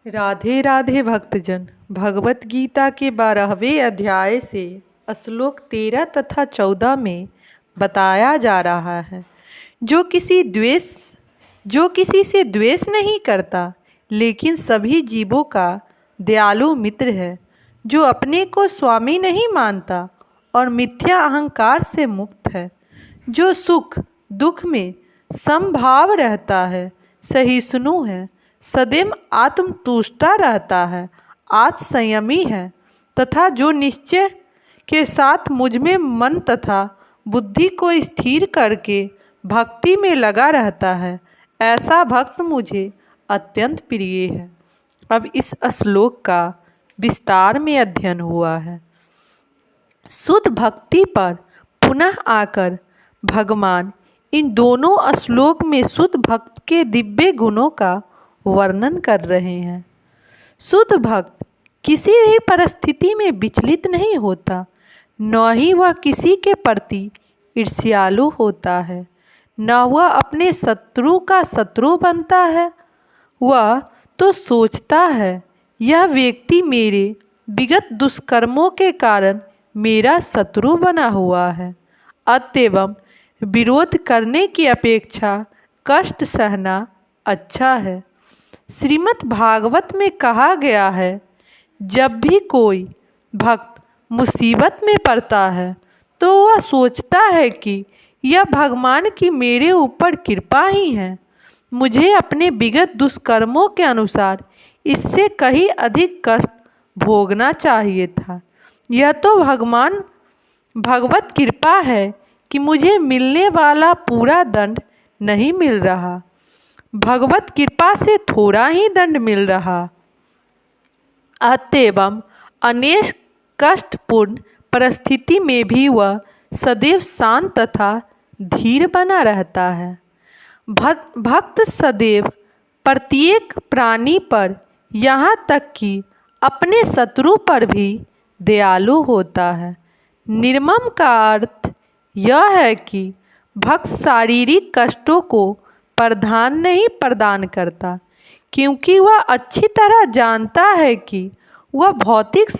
राधे राधे भक्तजन। भगवत गीता के 12वें अध्याय से श्लोक 13 तथा 14 में बताया जा रहा है, जो किसी से द्वेष नहीं करता, लेकिन सभी जीवों का दयालु मित्र है, जो अपने को स्वामी नहीं मानता और मिथ्या अहंकार से मुक्त है, जो सुख दुख में समभाव रहता है, सहिष्णु है, सदैव आत्मतुष्टा रहता है, आत्मसंयमी है तथा जो निश्चय के साथ मुझ में मन तथा बुद्धि को स्थिर करके भक्ति में लगा रहता है, ऐसा भक्त मुझे अत्यंत प्रिय है। अब इस श्लोक का विस्तार में अध्ययन हुआ है। शुद्ध भक्ति पर पुनः आकर भगवान इन दोनों श्लोक में शुद्ध भक्त के दिव्य गुणों का वर्णन कर रहे हैं। शुद्ध भक्त किसी भी परिस्थिति में विचलित नहीं होता, न ही वह किसी के प्रति ईर्ष्यालु होता है, न वह अपने शत्रु का शत्रु बनता है। वह तो सोचता है, यह व्यक्ति मेरे विगत दुष्कर्मों के कारण मेरा शत्रु बना हुआ है, अतएव विरोध करने की अपेक्षा कष्ट सहना अच्छा है। श्रीमद् भागवत में कहा गया है, जब भी कोई भक्त मुसीबत में पड़ता है तो वह सोचता है कि यह भगवान की मेरे ऊपर कृपा ही है, मुझे अपने विगत दुष्कर्मों के अनुसार इससे कहीं अधिक कष्ट भोगना चाहिए था। यह तो भगवत कृपा है कि मुझे मिलने वाला पूरा दंड नहीं मिल रहा, भगवत कृपा से थोड़ा ही दंड मिल रहा, अतएव अनेक कष्टपूर्ण परिस्थिति में भी वह सदैव शांत तथा धीर बना रहता है। भक्त सदैव प्रत्येक प्राणी पर, यहाँ तक कि अपने शत्रु पर भी दयालु होता है। निर्मम का अर्थ यह है कि भक्त शारीरिक कष्टों को प्रधान नहीं प्रदान करता, क्योंकि वह अच्छी तरह जानता है कि वह भौतिक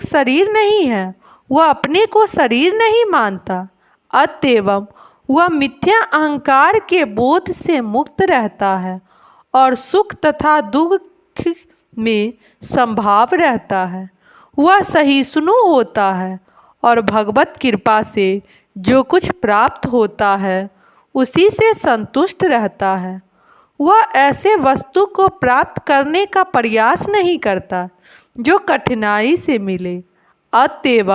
शरीर नहीं है, वह अपने को शरीर नहीं मानता, अतएव वह मिथ्या अहंकार के बोध से मुक्त रहता है और सुख तथा दुख में समभाव रहता है। वह सहिष्णु होता है और भगवत कृपा से जो कुछ प्राप्त होता है उसी से संतुष्ट रहता है। वह ऐसे वस्तु को प्राप्त करने का प्रयास नहीं करता जो कठिनाई से मिले, अतएव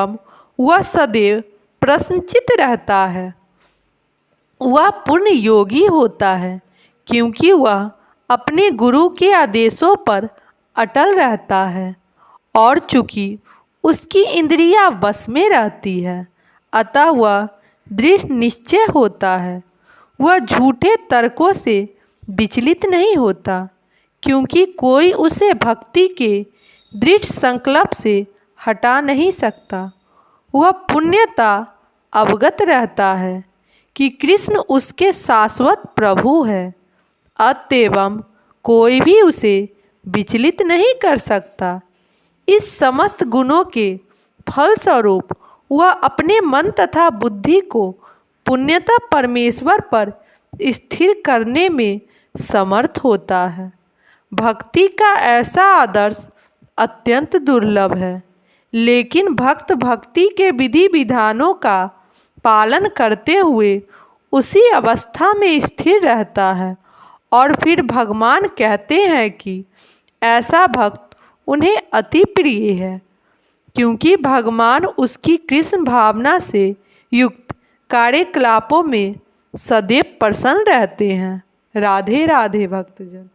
वह सदैव प्रसन्नचित्त रहता है। वह पूर्ण योगी होता है, क्योंकि वह अपने गुरु के आदेशों पर अटल रहता है और चूँकि उसकी इंद्रियां वश में रहती है, अतः वह दृढ़ निश्चय होता है। वह झूठे तर्कों से विचलित नहीं होता, क्योंकि कोई उसे भक्ति के दृढ़ संकल्प से हटा नहीं सकता। वह पुण्यता अवगत रहता है कि कृष्ण उसके शाश्वत प्रभु है, अतएव कोई भी उसे विचलित नहीं कर सकता। इस समस्त गुणों के फलस्वरूप वह अपने मन तथा बुद्धि को पुण्यतः परमेश्वर पर स्थिर करने में समर्थ होता है। भक्ति का ऐसा आदर्श अत्यंत दुर्लभ है, लेकिन भक्त भक्ति के विधि विधानों का पालन करते हुए उसी अवस्था में स्थिर रहता है और फिर भगवान कहते हैं कि ऐसा भक्त उन्हें अति प्रिय है, क्योंकि भगवान उसकी कृष्ण भावना से युक्त कार्यकलापों में सदैव प्रसन्न रहते हैं। राधे राधे भक्तजन।